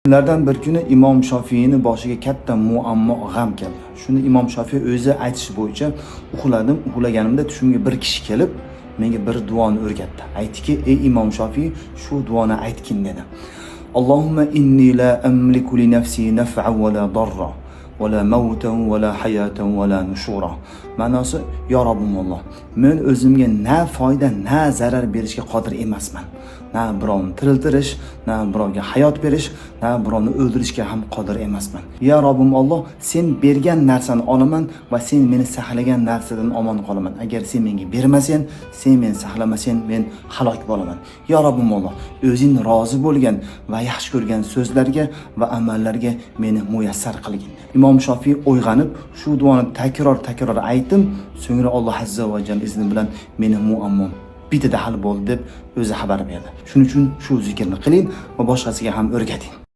Kunlardan bir kuni Imom Shofiyning boshiga katta muammo g'am keldi. Shuni Imom Shofiy o'zi aytishi bo'yicha uxladim. Uxlaganimda tushimga bir kishi kelib, menga bir duoni o'rgatdi. Aytdiki, ey Imom Shofiy, shu duoni aytgin dedi. Allohumma inni la amliku li nafsi naf'an wa la darra va la mautan va la hayatan va la nushura. Ma'nosi, yo Robbimolloh, men o'zimga na foyda, na zarar berishga qodir emasman. Na birovni tiriltirish, na birovga hayot berish, na birovni o'ldirishga ham qodir emasman. Ya Robbim Alloh, sen bergan narsani olaman va sen meni saqlagan narsadan omon qolaman. Agar sen menga bermasen, sen meni saqlamasen, men halok bo'laman. Ya Robbim Alloh, o'zing rozi bo'lgan va yaxshi ko'rgan so'zlarga va amallarga meni muyassar qilgin. Imom Shofiy uyg'onib, shu duoni takror aytdim. So'ngra Alloh azza va jalla izni bilan meni muammom bitta hal bo'ldi deb o'zi xabar berdi. Shuning uchun shu zikrni qiling va boshqasiga ham o'rgating.